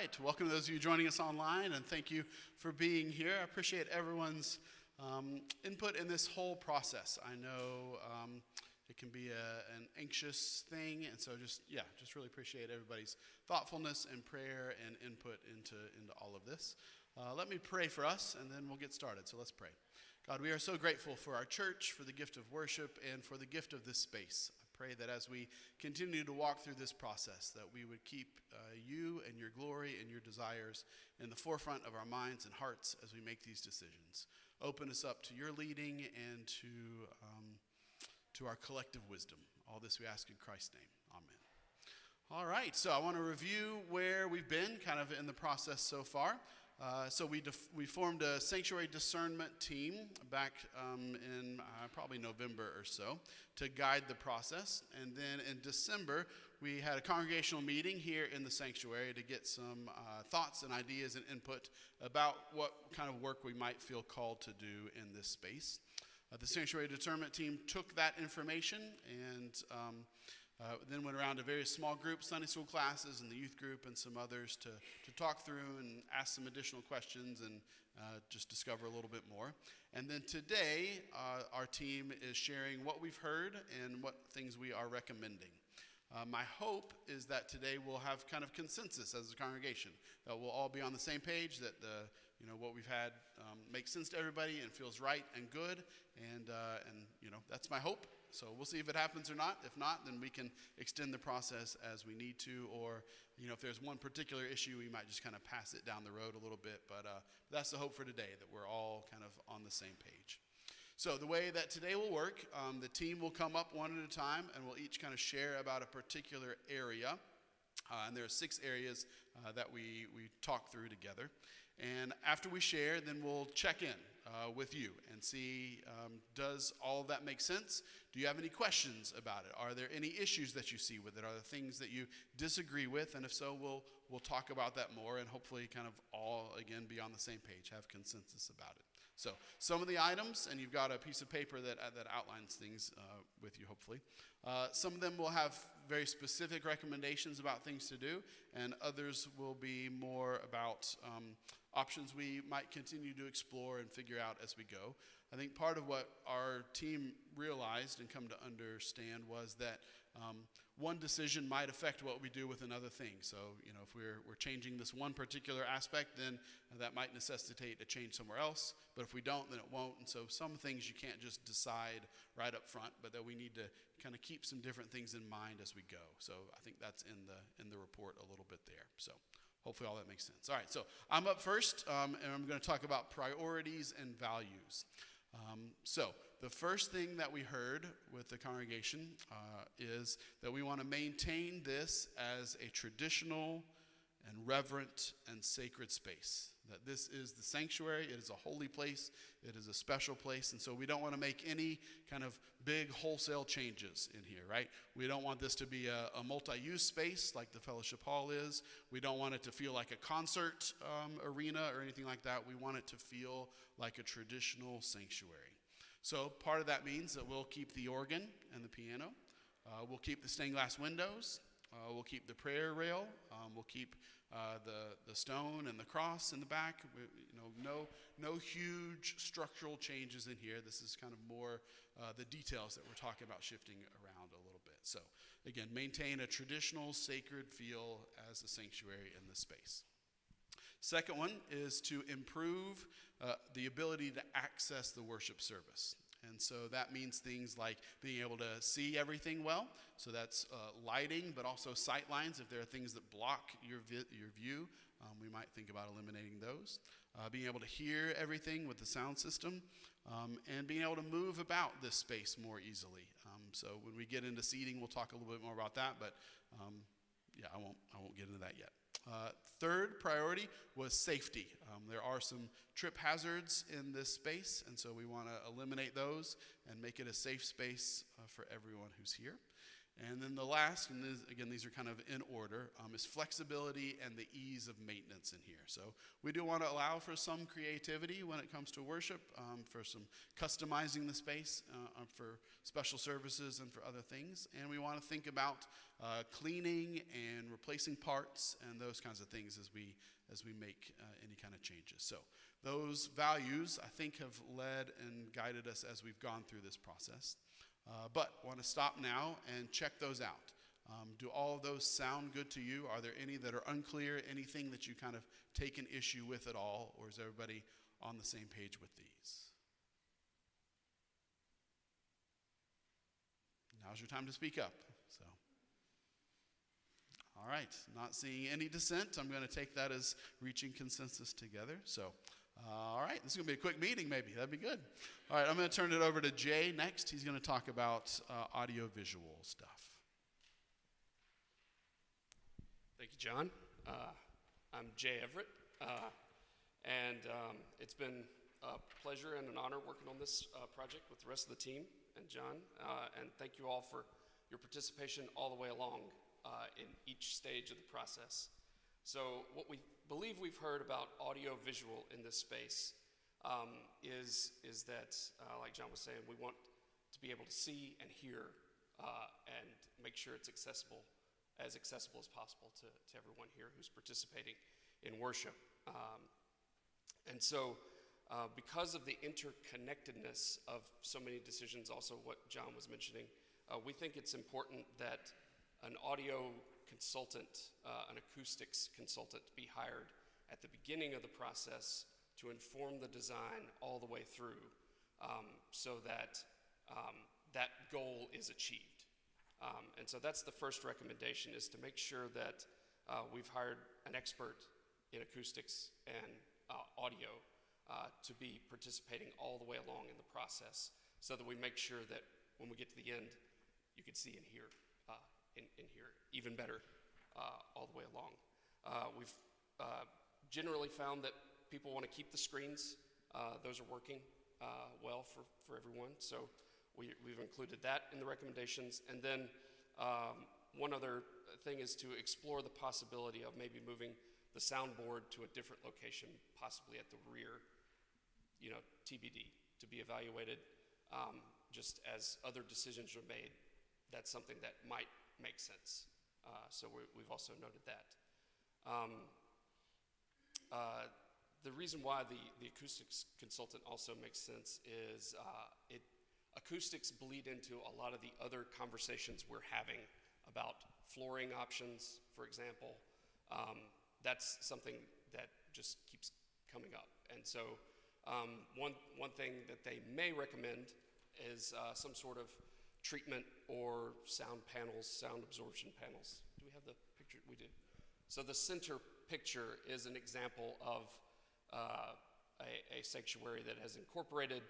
right, welcome to those of you joining us online, and thank you for being here. I appreciate everyone's input in this whole process. I know it can be an anxious thing, and so just really appreciate everybody's thoughtfulness and prayer and input into all of this. Let me pray for us, and then we'll get started. So let's pray. God, we are so grateful for our church, for the gift of worship, and for the gift of this space. I pray that as we continue to walk through this process, that we would keep you and your glory and your desires in the forefront of our minds and hearts as we make these decisions. Open us up to your leading and to our collective wisdom. All this we ask in Christ's name. Amen. All right, so I want to review where we've been kind of in the process so far. So we formed a sanctuary discernment team back in probably November or so to guide the process. And then in December, we had a congregational meeting here in the sanctuary to get some thoughts and ideas and input about what kind of work we might feel called to do in this space. The sanctuary discernment team took that information and then went around to various small groups, Sunday school classes, and the youth group, and some others to talk through and ask some additional questions and just discover a little bit more. And then today, our team is sharing what we've heard and what things we are recommending. My hope is that today we'll have kind of consensus as a congregation, that we'll all be on the same page, that what we've had makes sense to everybody and feels right and good, and that's my hope. So we'll see if it happens or not. If not, then we can extend the process as we need to, or if there's one particular issue, we might just kind of pass it down the road a little bit. But that's the hope for today, that we're all kind of on the same page. So the way that today will work, the team will come up one at a time, and we'll each kind of share about a particular area. And there are 6 areas that we talk through together. And after we share, then we'll check in with you and see, does all of that make sense? Do you have any questions about it? Are there any issues that you see with it? Are there things that you disagree with? And if so, we'll talk about that more and hopefully kind of all, again, be on the same page, have consensus about it. So some of the items, and you've got a piece of paper that outlines things with you, hopefully. Some of them will have very specific recommendations about things to do, and others will be more about options we might continue to explore and figure out as we go. I think part of what our team realized and come to understand was that one decision might affect what we do with another thing. So, if we're changing this one particular aspect, then that might necessitate a change somewhere else. But if we don't, then it won't. And so some things you can't just decide right up front, but that we need to kind of keep some different things in mind as we go. So I think that's in the report a little bit there. So hopefully all that makes sense. All right, so I'm up first, and I'm going to talk about priorities and values. So the first thing that we heard with the congregation is that we want to maintain this as a traditional and reverent and sacred space. That this is the sanctuary, it is a holy place, it is a special place, and so we don't want to make any kind of big wholesale changes in here, right? We don't want this to be a multi-use space like the fellowship hall is. We don't want it to feel like a concert arena or anything like that. We want it to feel like a traditional sanctuary. So part of that means that we'll keep the organ and the piano. We'll keep the stained glass windows. We'll keep the prayer rail. We'll keep the stone and the cross in the back. No huge structural changes in here. This is kind of more the details that we're talking about shifting around a little bit. So again, maintain a traditional sacred feel as a sanctuary in this space. Second one is to improve the ability to access the worship service. And so that means things like being able to see everything well. So that's lighting, but also sight lines. If there are things that block your view, we might think about eliminating those. Being able to hear everything with the sound system, and being able to move about this space more easily. So when we get into seating, we'll talk a little bit more about that, but I won't get into that yet. Third priority was safety. There are some trip hazards in this space, and so we want to eliminate those and make it a safe space for everyone who's here. And then the last, and again, these are kind of in order, is flexibility and the ease of maintenance in here. So we do want to allow for some creativity when it comes to worship, for some customizing the space for special services and for other things. And we want to think about cleaning and replacing parts and those kinds of things as we make any kind of changes. So those values, I think, have led and guided us as we've gone through this process. But want to stop now and check those out. Do all of those sound good to you? Are there any that are unclear, anything that you kind of take an issue with at all, or is everybody on the same page with these? Now's your time to speak up. So, all right, not seeing any dissent. I'm going to take that as reaching consensus together. So, all right, this is going to be a quick meeting maybe. That'd be good. All right, I'm going to turn it over to Jay next. He's going to talk about audio-visual stuff. Thank you, John. I'm Jay Everett, and it's been a pleasure and an honor working on this project with the rest of the team and John, and thank you all for your participation all the way along in each stage of the process. So what we believe we've heard about audio-visual in this space is that, like John was saying, we want to be able to see and hear and make sure it's accessible as possible to everyone here who's participating in worship. And so because of the interconnectedness of so many decisions, also what John was mentioning, we think it's important that an audio consultant, an acoustics consultant, be hired at the beginning of the process to inform the design all the way through, so that that goal is achieved. And so that's the first recommendation, is to make sure that we've hired an expert in acoustics and audio to be participating all the way along in the process, so that we make sure that when we get to the end, you can see and hear in here even better all the way along. We've generally found that people want to keep the screens. Those are working well for everyone, so we've included that in the recommendations. And then one other thing is to explore the possibility of maybe moving the soundboard to a different location, possibly at the rear, TBD, to be evaluated. Just as other decisions are made, that's something that might make sense. So we've also noted that. The reason why the acoustics consultant also makes sense is acoustics bleed into a lot of the other conversations we're having about flooring options, for example. That's something that just keeps coming up. And so one thing that they may recommend is some sort of treatment or sound panels, sound absorption panels. Do we have the picture? We do. So the center picture is an example of a sanctuary that has incorporated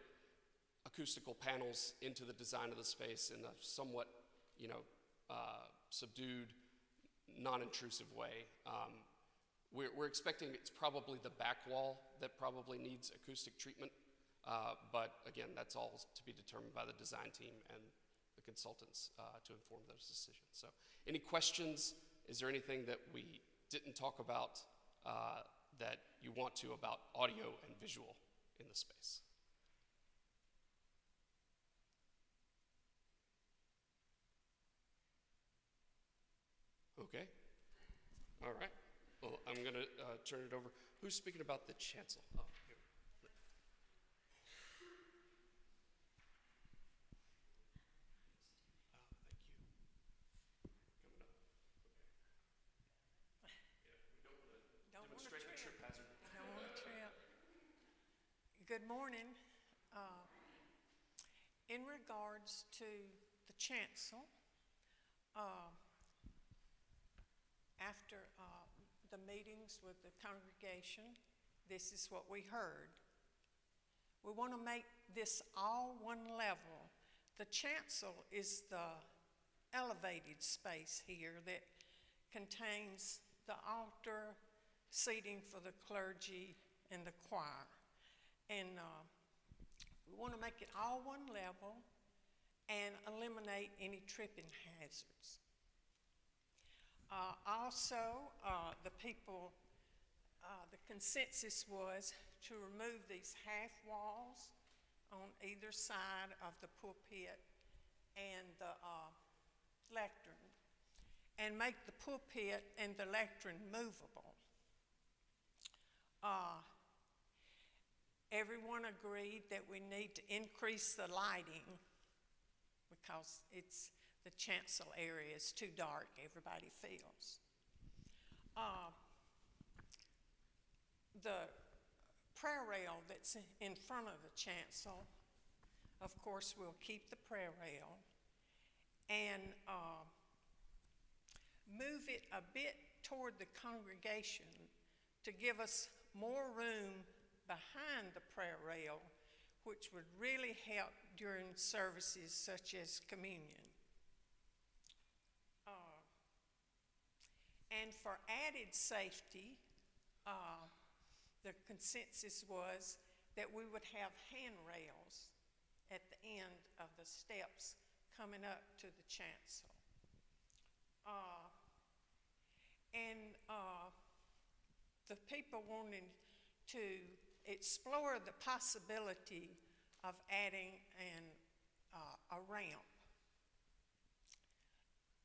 acoustical panels into the design of the space in a somewhat, subdued, non-intrusive way. We're expecting it's probably the back wall that probably needs acoustic treatment, but again, that's all to be determined by the design team and the consultants to inform those decisions. So any questions? Is there anything that we didn't talk about that you want to about audio and visual in the space? Okay. All right. Well, I'm going to turn it over. Who's speaking about the chancel? Oh, here. Good morning. In regards to the chancel, after the meetings with the congregation, this is what we heard. We want to make this all one level. The chancel is the elevated space here that contains the altar, seating for the clergy and the choir. And we want to make it all one level, and eliminate any tripping hazards. Also, the consensus was to remove these half walls on either side of the pulpit and the lectern, and make the pulpit and the lectern movable. Everyone agreed that we need to increase the lighting because the chancel area is too dark, everybody feels. The prayer rail that's in front of the chancel, of course, we'll keep the prayer rail and move it a bit toward the congregation to give us more room behind the prayer rail, which would really help during services such as communion. And for added safety, the consensus was that we would have handrails at the end of the steps coming up to the chancel. The people wanted to explore the possibility of adding a ramp.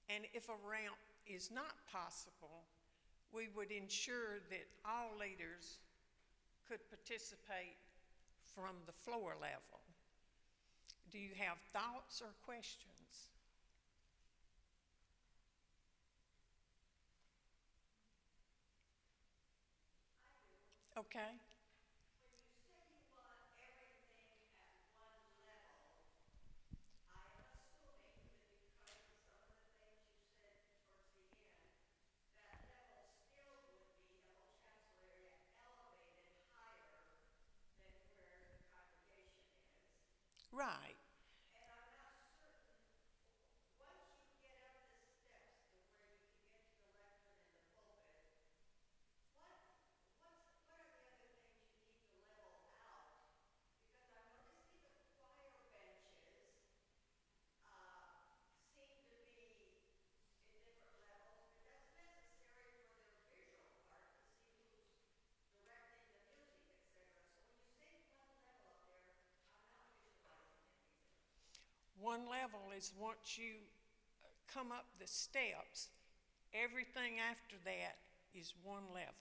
And if a ramp is not possible, we would ensure that all leaders could participate from the floor level. Do you have thoughts or questions? Okay. Right. One level is once you come up the steps, everything after that is one level.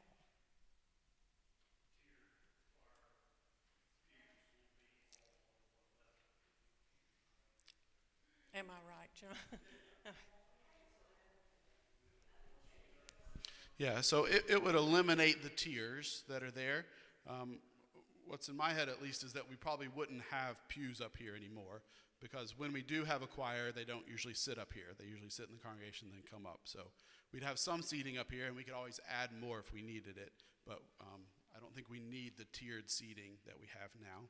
Am I right, John? Yeah, so it would eliminate the tiers that are there. What's in my head, at least, is that we probably wouldn't have pews up here anymore, because when we do have a choir, they don't usually sit up here. They usually sit in the congregation and then come up. So we'd have some seating up here, and we could always add more if we needed it. But I don't think we need the tiered seating that we have now.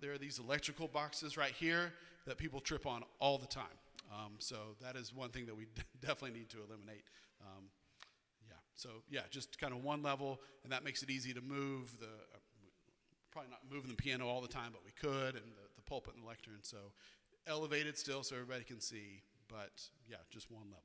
There are these electrical boxes right here that people trip on all the time. So that is one thing that we definitely need to eliminate. Just kind of one level, and that makes it easy to move probably not moving the piano all the time, but we could, and the pulpit and the lectern. So elevated still so everybody can see, but yeah, just one level.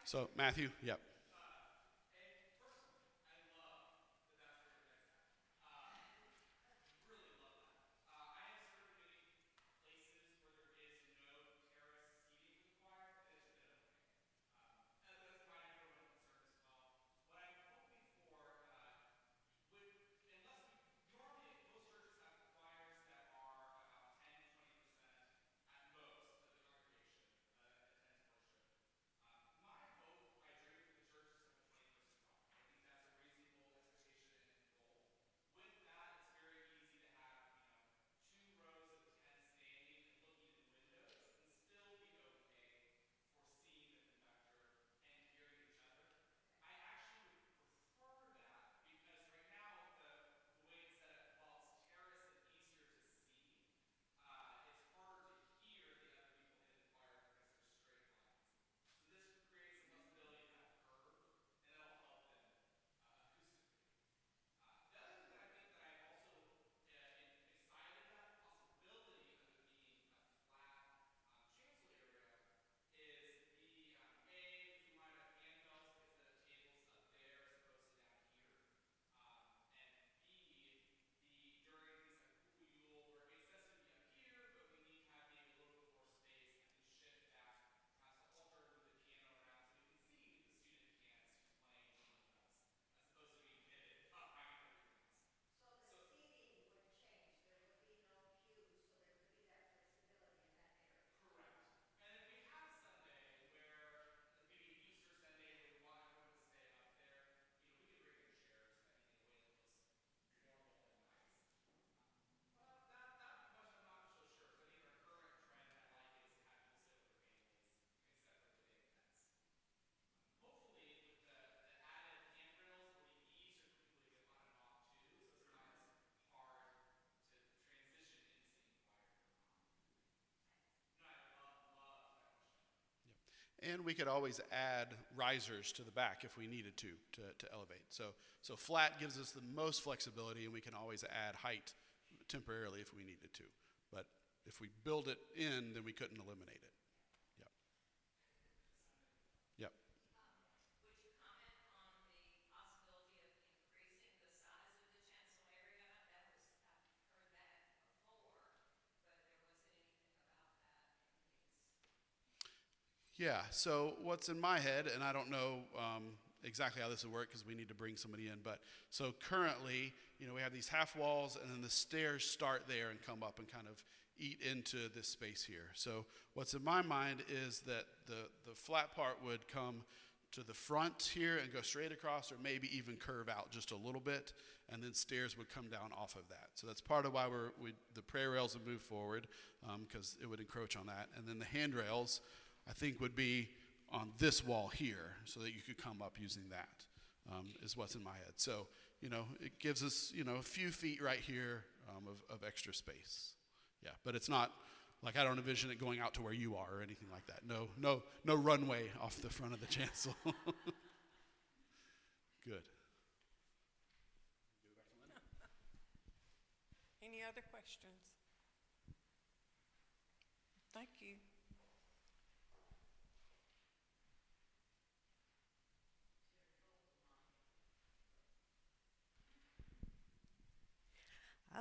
So Matthew, yep. And we could always add risers to the back if we needed to elevate. So flat gives us the most flexibility, and we can always add height temporarily if we needed to. But if we build it in, then we couldn't eliminate it. Yep. Yep. Would you comment on the possibility of increasing the size of the chancel area? I've heard that before, but there wasn't anything about that in these. Yeah, so what's in my head, and I don't know exactly how this would work because we need to bring somebody in, but so currently, we have these half walls and then the stairs start there and come up and kind of eat into this space here. So what's in my mind is that the flat part would come to the front here and go straight across, or maybe even curve out just a little bit, and then stairs would come down off of that. So that's part of why the prayer rails would move forward, because it would encroach on that. And then the handrails, I think, would be on this wall here, so that you could come up using that, is what's in my head. So, it gives us, a few feet right here of extra space. Yeah, but it's not like I don't envision it going out to where you are or anything like that. No runway off the front of the chancel. Good. Any other questions? Thank you.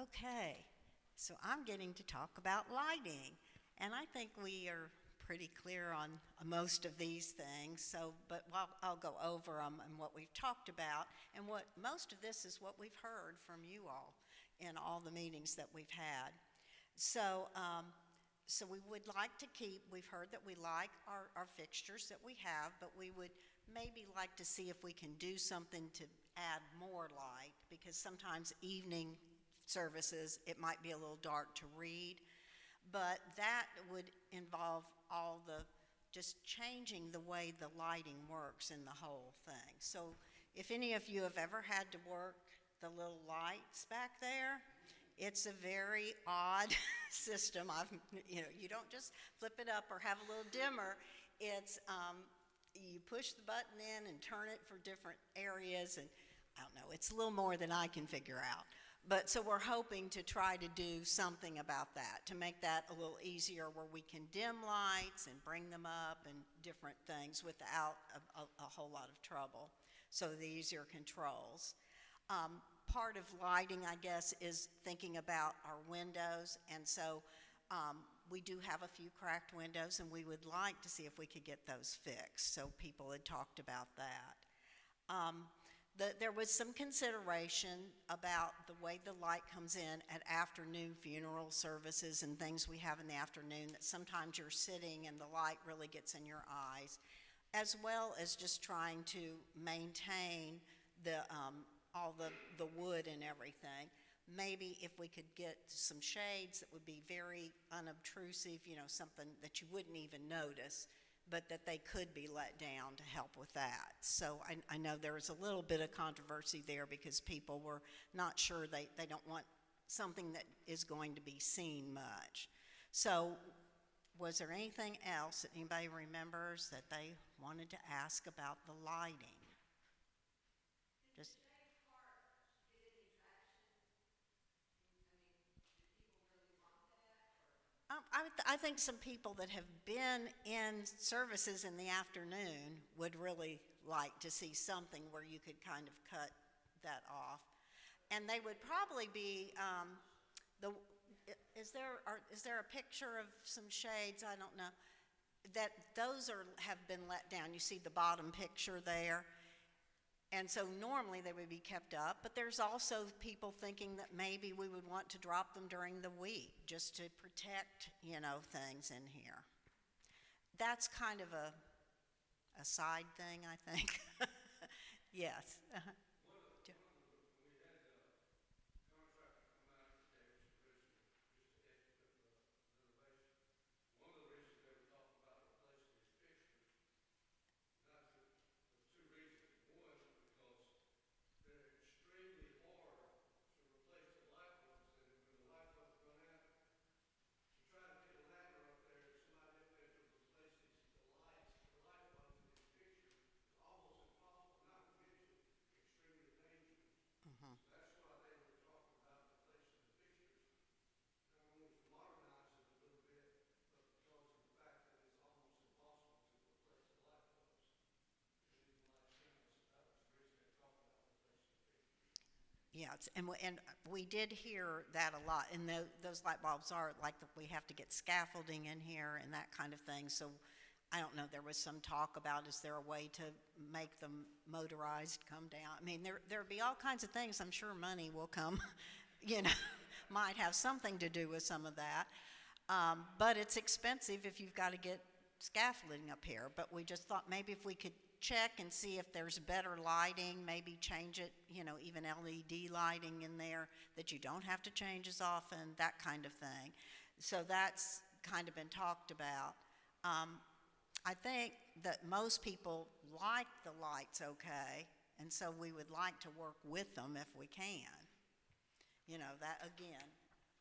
Okay, so I'm getting to talk about lighting, and I think we are pretty clear on most of these things. But I'll go over them and what we've talked about, and what most of this is what we've heard from you all in all the meetings that we've had. So we would like to keep. We've heard that we like our fixtures that we have, but we would maybe like to see if we can do something to add more light, because sometimes evening services, it might be a little dark to read, but that would involve just changing the way the lighting works in the whole thing. So if any of you have ever had to work the little lights back there, it's a very odd system. You don't just flip it up or have a little dimmer. It's you push the button in and turn it for different areas, and I don't know, it's a little more than I can figure out. But so we're hoping to try to do something about that, to make that a little easier, where we can dim lights and bring them up and different things without a whole lot of trouble. So the easier controls. Part of lighting, I guess, is thinking about our windows, and so we do have a few cracked windows, and we would like to see if we could get those fixed. So people had talked about that. There was some consideration about the way the light comes in at afternoon funeral services and things we have in the afternoon, that sometimes you're sitting and the light really gets in your eyes, as well as just trying to maintain all the wood and everything. Maybe if we could get some shades that would be very unobtrusive, something that you wouldn't even notice, but that they could be let down to help with that. So I know there was a little bit of controversy there, because people were not sure, they don't want something that is going to be seen much. So was there anything else that anybody remembers that they wanted to ask about the lighting? Just I think some people that have been in services in the afternoon would really like to see something where you could kind of cut that off. And they would probably be, is there a picture of some shades? I don't know. That those have been let down. You see the bottom picture there. And so normally they would be kept up, but there's also people thinking that maybe we would want to drop them during the week just to protect, things in here. That's kind of a side thing, I think. Yes. Uh-huh. Yeah, and we did hear that a lot, and those light bulbs are like, we have to get scaffolding in here and that kind of thing, so I don't know, there was some talk about, is there a way to make them motorized, come down? I mean, there'd be all kinds of things, I'm sure money will come, you know, might have something to do with some of that. But it's expensive if you've got to get scaffolding up here, but we just thought maybe if we could check and see if there's better lighting, maybe change it, you know, even LED lighting in there that you don't have to change as often, that kind of thing. So that's kind of been talked about. I think that most people like the lights okay, and so we would like to work with them if we can. You know, that again,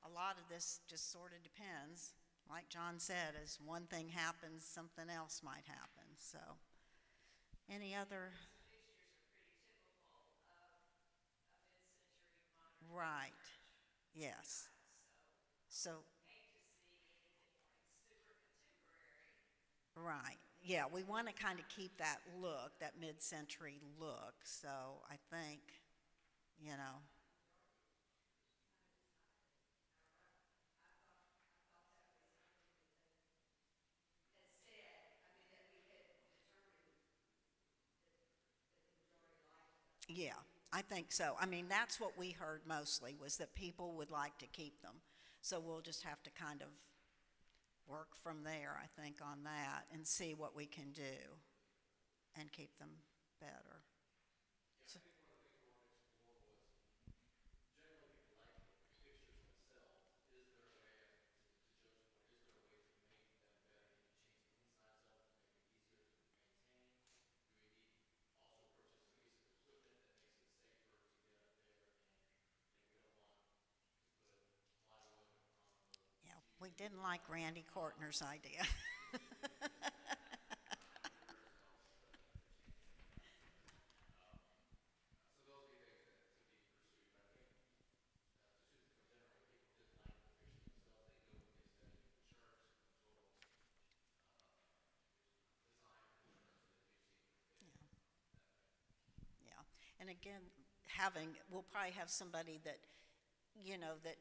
a lot of this just sort of depends. Like John said, as one thing happens, something else might happen. So, any other? Right. Yes. So. Right. Yeah, we want to kind of keep that look, that mid-century look. So I think, you know. Yeah, I think so. I mean, that's what we heard mostly, was that people would like to keep them. So we'll just have to kind of work from there, I think, on that and see what we can do and keep them better. So- Yeah, we didn't like Randy Kortner's idea. Yeah, and again, we'll probably have somebody that, you know, that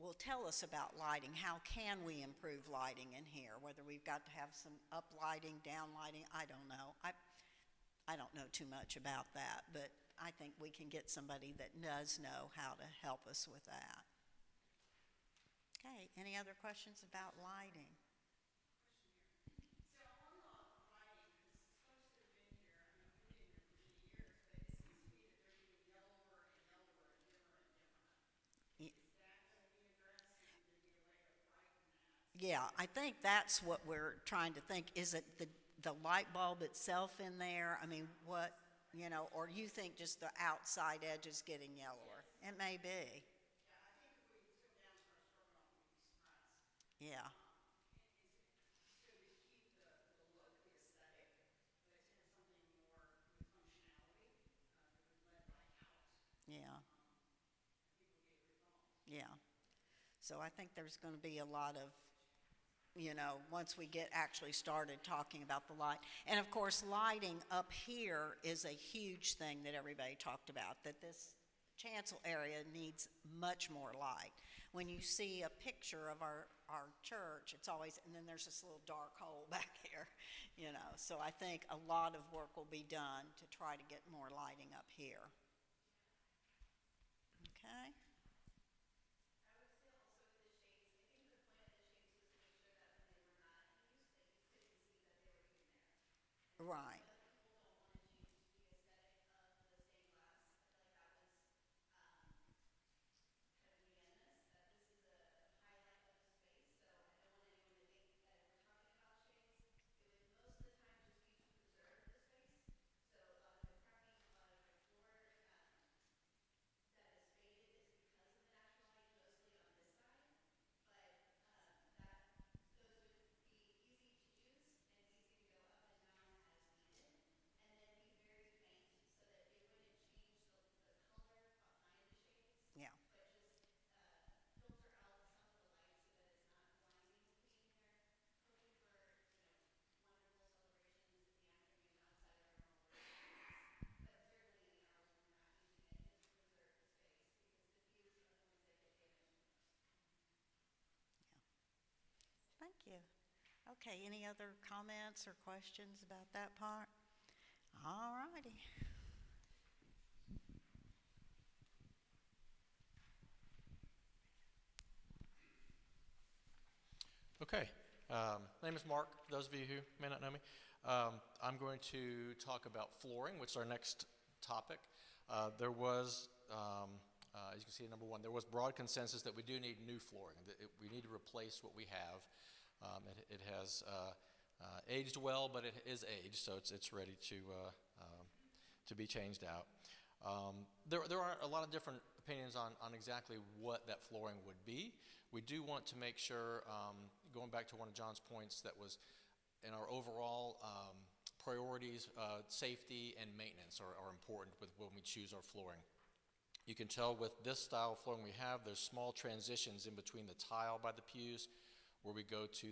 will tell us about lighting. How can we improve lighting in here? Whether we've got to have some up lighting, down lighting, I don't know. I don't know too much about that, but I think we can get somebody that does know how to help us with that. Okay, any other questions about lighting? Y- Yeah, I think that's what we're trying to think. Is it the light bulb itself in there? I mean, what, you know, or you think just the outside edge is getting yellower? It may be. Yeah, yeah, yeah. So I think there's going to be a lot of, you know, once we get actually started talking about the light. And of course, lighting up here is a huge thing that everybody talked about, that this chancel area needs much more light. When you see a picture of our church, it's always, and then there's this little dark hole back here, you know. So I think a lot of work will be done to try to get more lighting up here. Okay? Right. Thank you. Okay, any other comments or questions about that part? All righty. Okay, my name is Mark, for those of you who may not know me. I'm going to talk about flooring, which is our next topic. There was, as you can see, number one, there was broad consensus that we do need new flooring, that we need to replace what we have. It has aged well, but it is aged, so it's ready to be changed out. There are a lot of different opinions on exactly what that flooring would be. We do want to make sure, going back to one of John's points, that was in our overall priorities, safety and maintenance are important with when we choose our flooring. You can tell with this style of flooring we have, there's small transitions in between the tile by the pews where we go to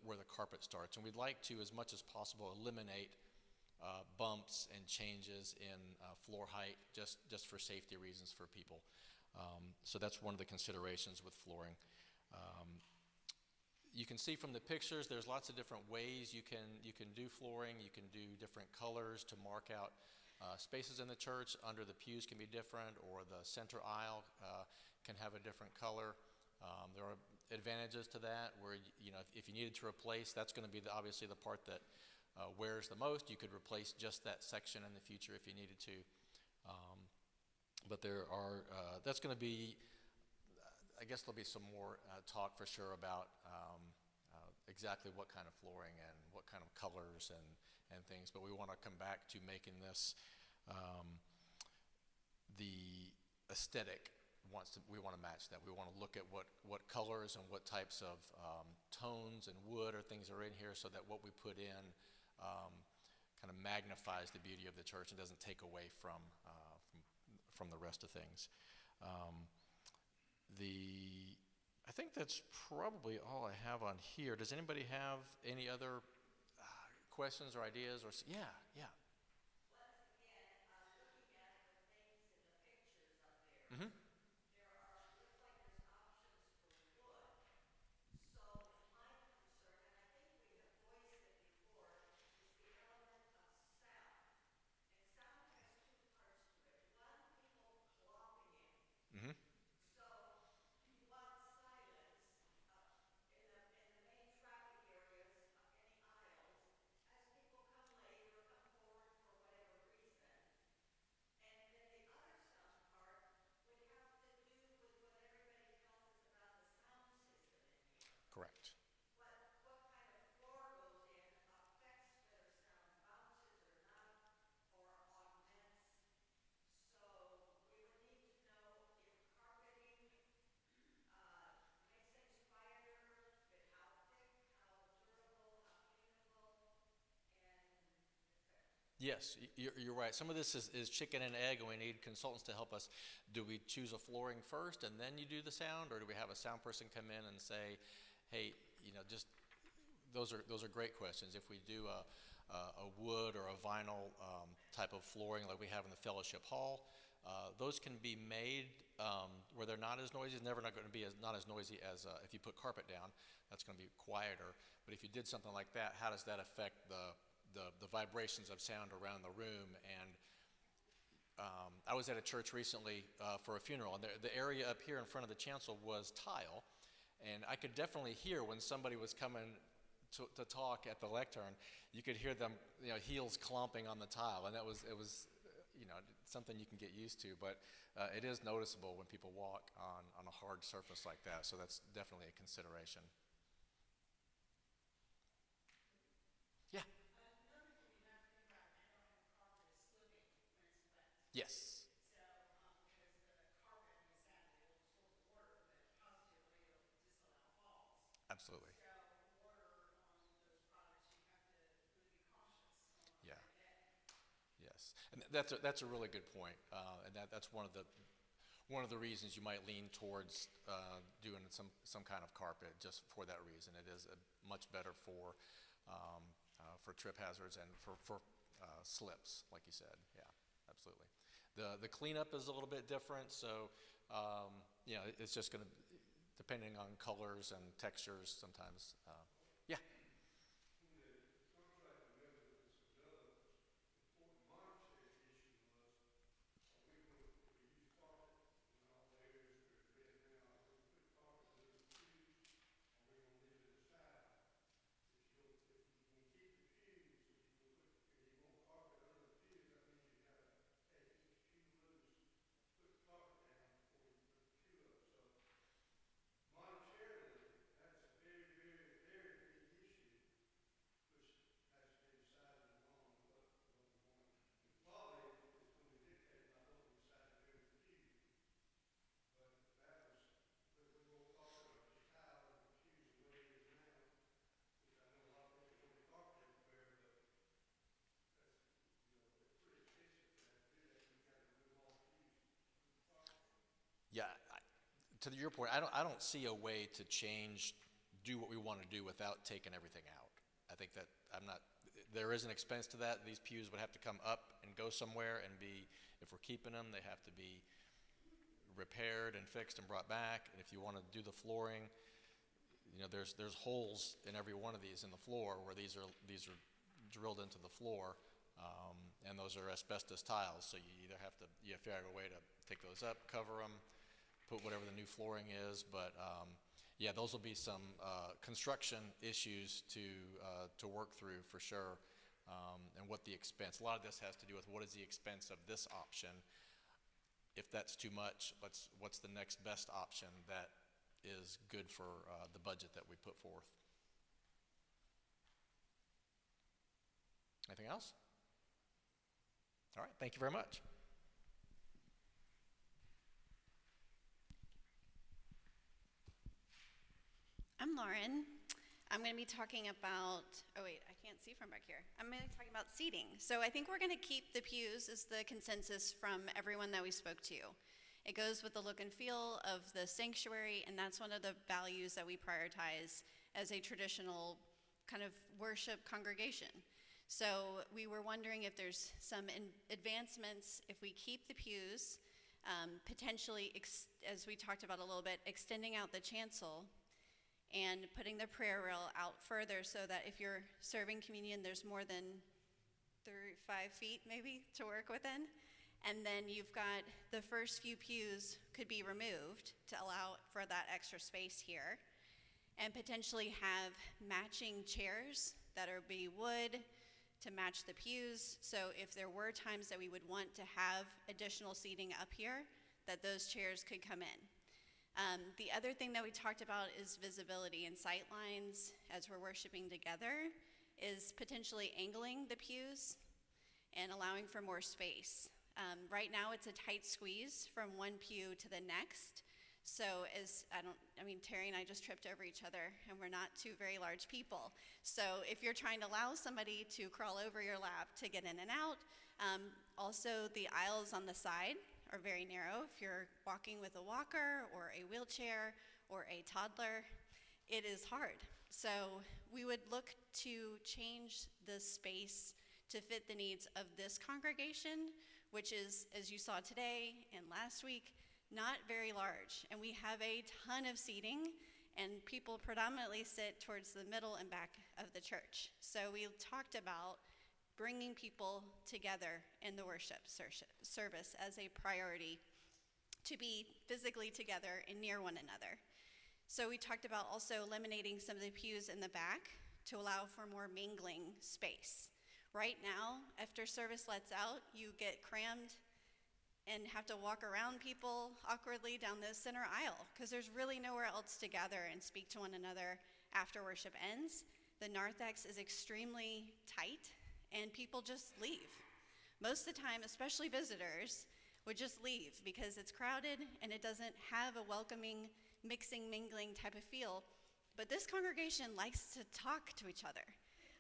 where the carpet starts. And we'd like to, as much as possible, eliminate bumps and changes in floor height just for safety reasons for people. So that's one of the considerations with flooring. You can see from the pictures there's lots of different ways you can do flooring. You can do different colors to mark out spaces in the church. Under the pews can be different, or the center aisle can have a different color. There are advantages to that where, if you needed to replace, that's going to be obviously the part that wears the most. You could replace just that section in the future if you needed to. But there are, that's going to be, I guess there'll be some more talk for sure about exactly what kind of flooring and what kind of colors and things. But we want to come back to making this the aesthetic. We want to match that. We want to look at what colors and what types of tones and wood or things are in here, so that what we put in kind of magnifies the beauty of the church and doesn't take away from the rest of things. I think that's probably all I have on here. Does anybody have any other questions or ideas? Yeah. Once again, looking at the things in the pictures up there. Mm-hmm. Looks like there's options for wood. So my concern, and I think we have voiced it before, is the element of sound. And sound has two parts to it. One, people clopping in. Mm-hmm. So you want silence in the main traffic areas of any aisles as people come late or come forward for whatever reason. And then the other sound part would have to do with what everybody tells us about the sound system in here. Correct. What kind of floor goes in affects whether sound bounces or not, or augments. So we would need to know if carpeting makes things quieter, but how thick, how durable, how cleanable, and Yes, you're right. Some of this is chicken and egg, and we need consultants to help us. Do we choose a flooring first and then you do the sound, or do we have a sound person come in and say, hey, just those are great questions. If we do a wood or a vinyl type of flooring like we have in the fellowship hall, those can be made where they're not as noisy. It's never not going to be not as noisy as if you put carpet down. That's going to be quieter. But if you did something like that, how does that affect the vibrations of sound around the room? And I was at a church recently for a funeral, and the area up here in front of the chancel was tile, and I could definitely hear when somebody was coming to talk at the lectern. You could hear them, heels clomping on the tile, and it was something you can get used to. But it is noticeable when people walk on a hard surface like that, so that's definitely a consideration. Yeah. another thing you have to think about, I don't have carpet is slipping when it's wet. Yes. So, because the carpet and the sand, they will absorb the water, but positively it'll disallow falls. Absolutely. So water on those products, you have to really be cautious on a Yeah. hard day. Yes, and that's a really good point, and that's one of the reasons you might lean towards doing some kind of carpet, just for that reason. It is much better for trip hazards and for slips, like you said. Yeah, absolutely. The cleanup is a little bit different, so it's just going to depending on colors and textures sometimes. Yeah. Yeah, to your point, I don't see a way to do what we want to do without taking everything out. I think that there is an expense to that. These pews would have to come up and go somewhere and if we're keeping them, they have to be repaired and fixed and brought back. And if you want to do the flooring, there's holes in every one of these in the floor where these are drilled into the floor, and those are asbestos tiles. So you have to figure out a way to take those up, cover them, put whatever the new flooring is. But yeah, those will be some construction issues to work through for sure, and what the expense. A lot of this has to do with what is the expense of this option. If that's too much, what's the next best option that is good for the budget that we put forth. Anything else? All right, thank you very much. I'm Lauren. I'm going to be talking about, oh wait, I can't see from back here. I'm going to be talking about seating. So I think we're going to keep the pews as the consensus from everyone that we spoke to. It goes with the look and feel of the sanctuary, and that's one of the values that we prioritize as a traditional kind of worship congregation. So we were wondering if there's some advancements if we keep the pews, potentially, as we talked about a little bit, extending out the chancel and putting the prayer rail out further so that if you're serving communion, there's more than 5 feet maybe to work within. And then you've got the first few pews could be removed to allow for that extra space here, and potentially have matching chairs that are be wood to match the pews. So if there were times that we would want to have additional seating up here, that those chairs could come in. The other thing that we talked about is visibility and sight lines as we're worshiping together, is potentially angling the pews and allowing for more space. Right now it's a tight squeeze from one pew to the next. So Terry and I just tripped over each other, and we're not two very large people. So if you're trying to allow somebody to crawl over your lap to get in and out, also the aisles on the side are very narrow. If you're walking with a walker or a wheelchair or a toddler, it is hard. So we would look to change the space to fit the needs of this congregation, which is, as you saw today and last week, not very large. And we have a ton of seating, and people predominantly sit towards the middle and back of the church. So we talked about bringing people together in the worship service as a priority, to be physically together and near one another. So we talked about also eliminating some of the pews in the back to allow for more mingling space. Right now, after service lets out, you get crammed and have to walk around people awkwardly down the center aisle because there's really nowhere else to gather and speak to one another after worship ends. The narthex is extremely tight, and people just leave. Most of the time, especially visitors, would just leave because it's crowded and it doesn't have a welcoming, mixing, mingling type of feel. But this congregation likes to talk to each other.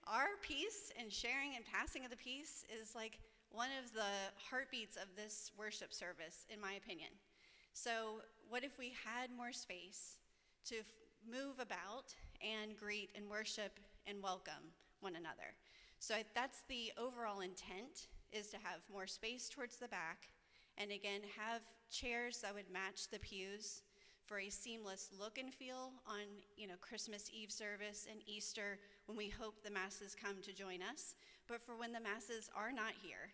Our peace and sharing and passing of the peace is like one of the heartbeats of this worship service, in my opinion. So what if we had more space to move about and greet and worship and welcome one another? So that's the overall intent, is to have more space towards the back, and again, have chairs that would match the pews for a seamless look and feel on, Christmas Eve service and Easter when we hope the masses come to join us, but for when the masses are not here,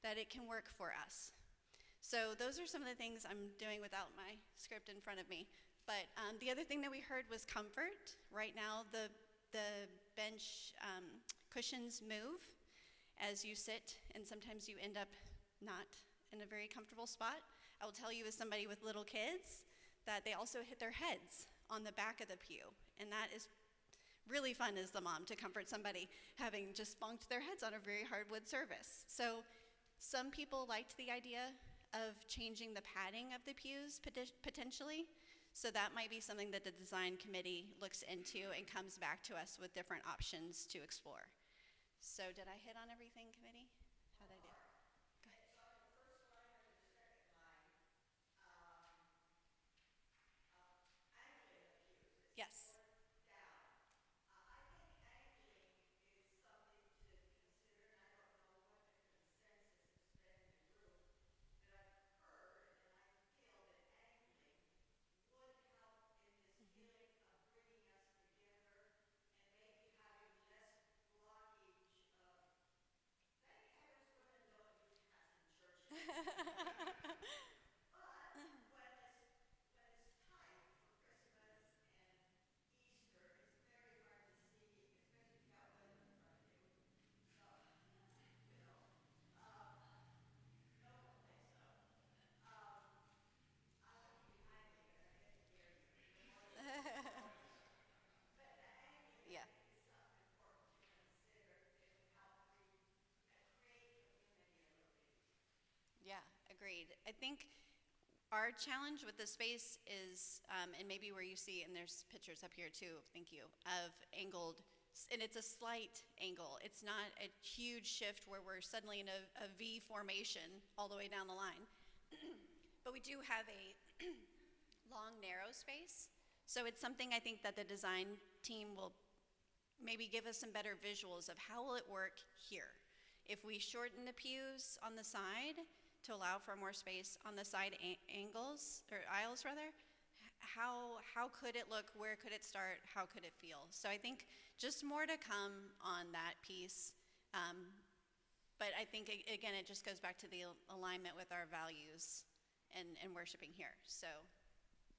that it can work for us. So those are some of the things I'm doing without my script in front of me. But the other thing that we heard was comfort. Right now, the bench cushions move as you sit, and sometimes you end up not in a very comfortable spot. I will tell you, as somebody with little kids, that they also hit their heads on the back of the pew, and that is really fun as the mom to comfort somebody having just bonked their heads on a very hardwood service. So some people liked the idea of changing the padding of the pews potentially, so that might be something that the design committee looks into and comes back to us with different options to explore. So did I hit on everything, committee? How did I do? Go ahead. Yes. Yeah. Yeah, agreed. I think our challenge with the space is, and maybe where you see, and there's pictures up here too, thank you, of angled, and it's a slight angle. It's not a huge shift where we're suddenly in a V formation all the way down the line. But we do have a long, narrow space. So it's something I think that the design team will maybe give us some better visuals of how will it work here. If we shorten the pews on the side to allow for more space on the side angles, or aisles rather, how could it look, where could it start, how could it feel? So I think just more to come on that piece. But I think, again, it just goes back to the alignment with our values and worshiping here. So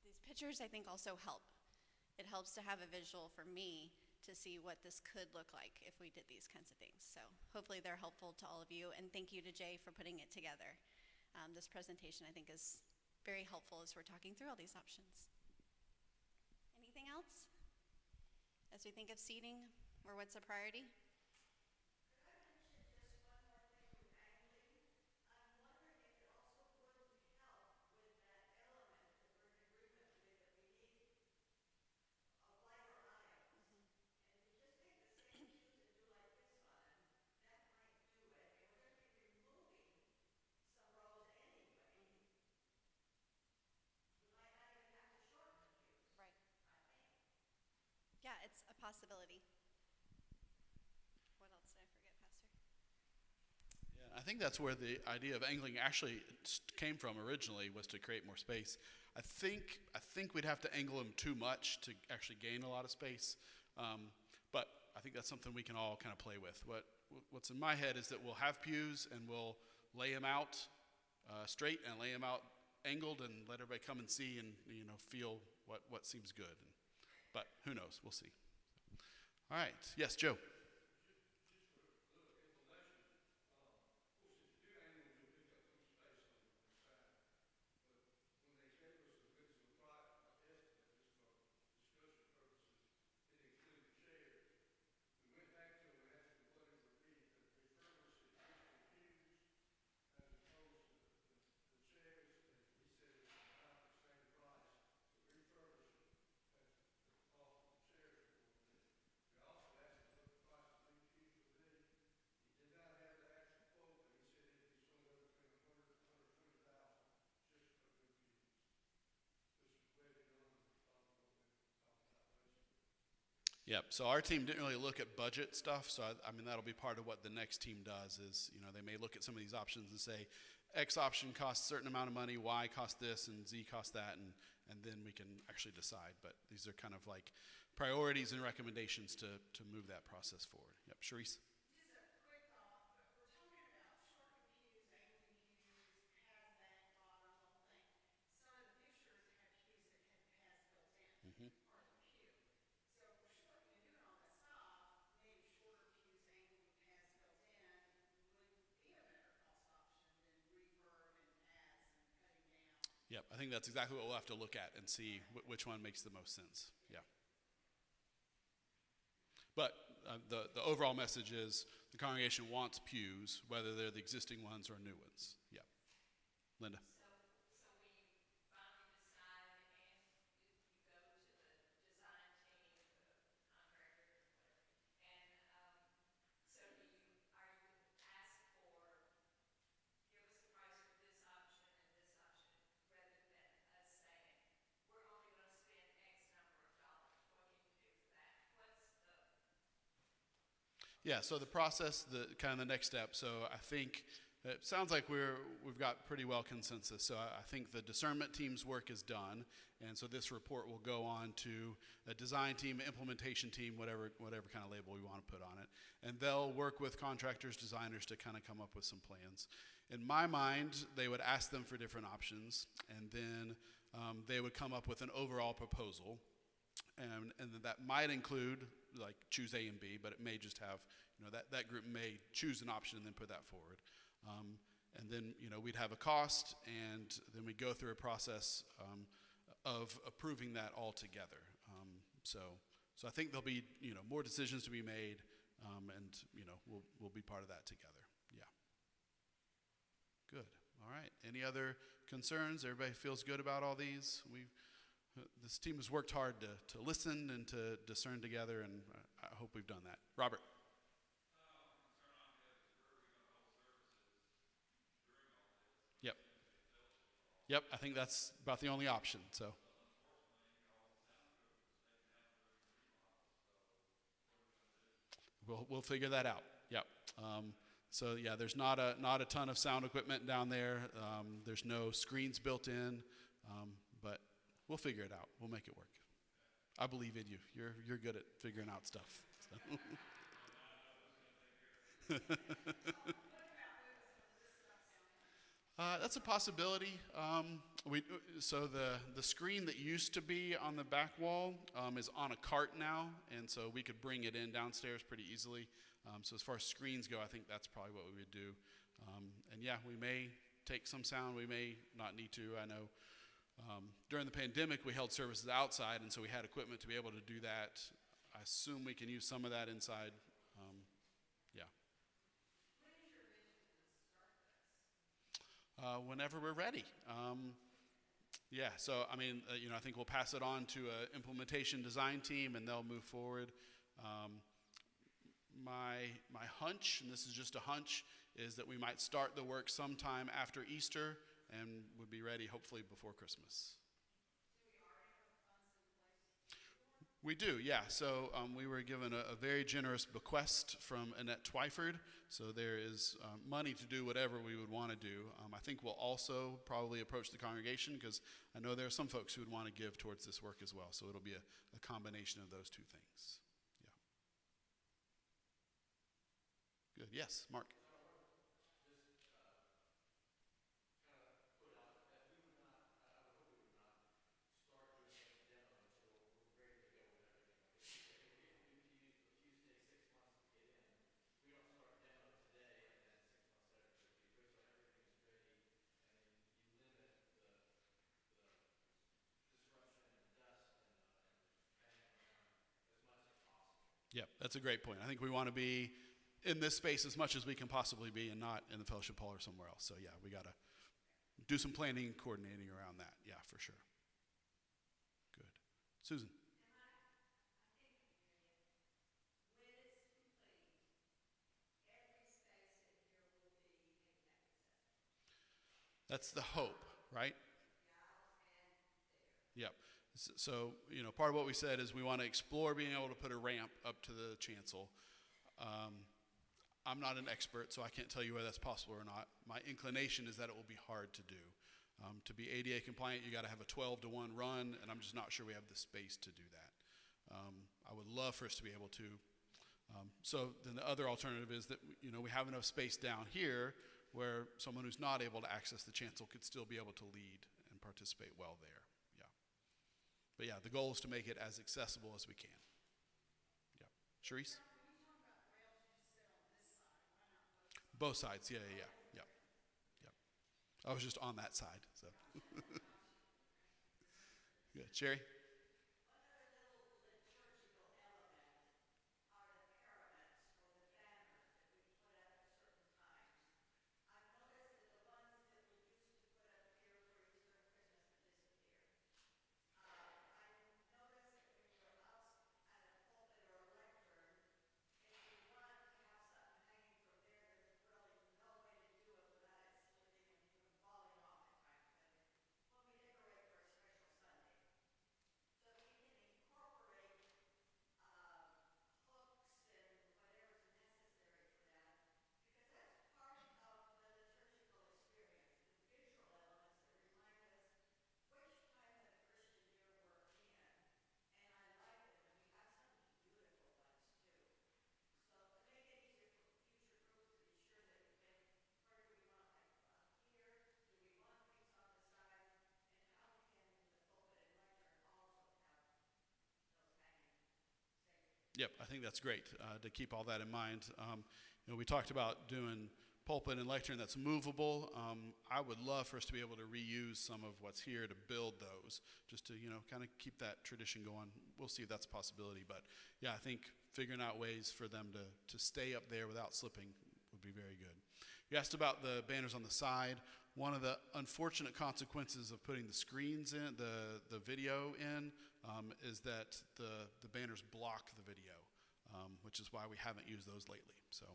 these pictures, I think, also help. It helps to have a visual for me to see what this could look like if we did these kinds of things. So hopefully they're helpful to all of you, and thank you to Jay for putting it together. This presentation, I think, is very helpful as we're talking through all these options. Anything else as we think of seating or what's a priority? Right. Yeah, it's a possibility. What else did I forget, Pastor? Yeah, I think that's where the idea of angling actually came from originally, was to create more space. I think we'd have to angle them too much to actually gain a lot of space, but I think that's something we can all kind of play with. What's in my head is that we'll have pews and we'll lay them out straight and lay them out angled and let everybody come and see and feel what seems good. But who knows? We'll see. All right. Yes, Joe. Yep. So our team didn't really look at budget stuff. So I mean, that'll be part of what the next team does. Is they may look at some of these options and say, X option costs a certain amount of money, Y costs this, and Z costs that, and then we can actually decide. But these are kind of like priorities and recommendations to move that process forward. Yep, Sharice? Just a quick thought, but we're talking about shortened pews, angling pews, pads, back bottoms, the whole thing. Some of the pictures had pews that had pads built in, part of the pew. So if we're shortening and doing all that stuff, maybe shorter pews, angling pads built in would be a better cost option than reverb and pads and cutting down. Yep, I think that's exactly what we'll have to look at and see which one makes the most sense. Yeah. But the overall message is the congregation wants pews, whether they're the existing ones or new ones. Yeah. Linda? So when you finally decide and you go to the design team, the contractor, whatever, and so are you ask for, give us a price for this option and this option, rather than us saying, we're only going to spend X number of dollars, what can you do for that? What's the Yeah, so the process, the kind of the next step. So I think it sounds like we've got pretty well consensus. So I think the discernment team's work is done, and so this report will go on to a design team, implementation team, whatever kind of label we want to put on it, and they'll work with contractors, designers to kind of come up with some plans. In my mind, they would ask them for different options, and then they would come up with an overall proposal. And that might include, like, choose A and B, but it may just have, that group may choose an option and then put that forward. And then, we'd have a cost, and then we go through a process of approving that all together. So I think there'll be, more decisions to be made, and, we'll be part of that together. Yeah. Good. All right. Any other concerns? Everybody feels good about all these? This team has worked hard to listen and to discern together, and I hope we've done that. Robert? Yep. Yep, I think that's about the only option, so. We'll figure that out. Yep. So yeah, there's not a ton of sound equipment down there. There's no screens built in, but we'll figure it out. We'll make it work. I believe in you. You're good at figuring out stuff. So. That's a possibility. So the screen that used to be on the back wall is on a cart now, and so we could bring it in downstairs pretty easily. So as far as screens go, I think that's probably what we would do. And yeah, we may take some sound. We may not need to. I know during the pandemic we held services outside, and so we had equipment to be able to do that. I assume we can use some of that inside. Yeah. Whenever we're ready. Yeah, so I mean, I think we'll pass it on to an implementation design team, and they'll move forward. My hunch, and this is just a hunch, is that we might start the work sometime after Easter and would be ready hopefully before Christmas. We do, yeah. So we were given a very generous bequest from Annette Twyford. So there is money to do whatever we would want to do. I think we'll also probably approach the congregation, because I know there are some folks who would want to give towards this work as well. So it'll be a combination of those two things. Yeah. Good. Yes, Mark. Yeah, that's a great point. I think we want to be in this space as much as we can possibly be, and not in the fellowship hall or somewhere else. So yeah, we got to do some planning and coordinating around that. Yeah, for sure. Good. Susan. That's the hope, right? Yep. So, part of what we said is we want to explore being able to put a ramp up to the chancel. I'm not an expert, so I can't tell you whether that's possible or not. My inclination is that it will be hard to do. To be ADA compliant, you got to have a 12-to-1 run, and I'm just not sure we have the space to do that. I would love for us to be able to. So then the other alternative is that, we have enough space down here where someone who's not able to access the chancel could still be able to lead and participate well there. Yeah. But yeah, the goal is to make it as accessible as we can. Yeah. Sharice? Both sides. Yeah. I was just on that side. So. Good. Sherry? Yep, I think that's great to keep all that in mind. We talked about doing pulpit and lectern that's movable. I would love for us to be able to reuse some of what's here to build those, just to kind of keep that tradition going. We'll see if that's a possibility, but yeah, I think figuring out ways for them to stay up there without slipping would be very good. You asked about the banners on the side. One of the unfortunate consequences of putting the screens in, the video in, is that the banners block the video, which is why we haven't used those lately. So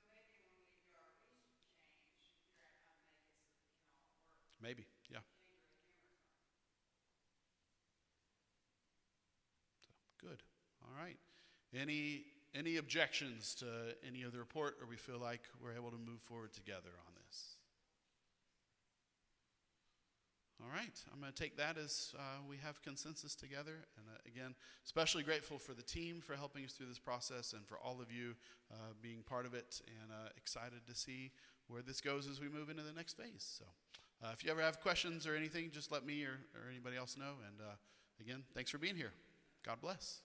maybe when we do our recent change, figure out how to make it so that we can all work. maybe, yeah. So, good. All right. Any objections to any of the report, or we feel like we're able to move forward together on this? All right, I'm going to take that as we have consensus together. And again, especially grateful for the team for helping us through this process, and for all of you being part of it, and excited to see where this goes as we move into the next phase. So if you ever have questions or anything, just let me or anybody else know. And again, thanks for being here. God bless.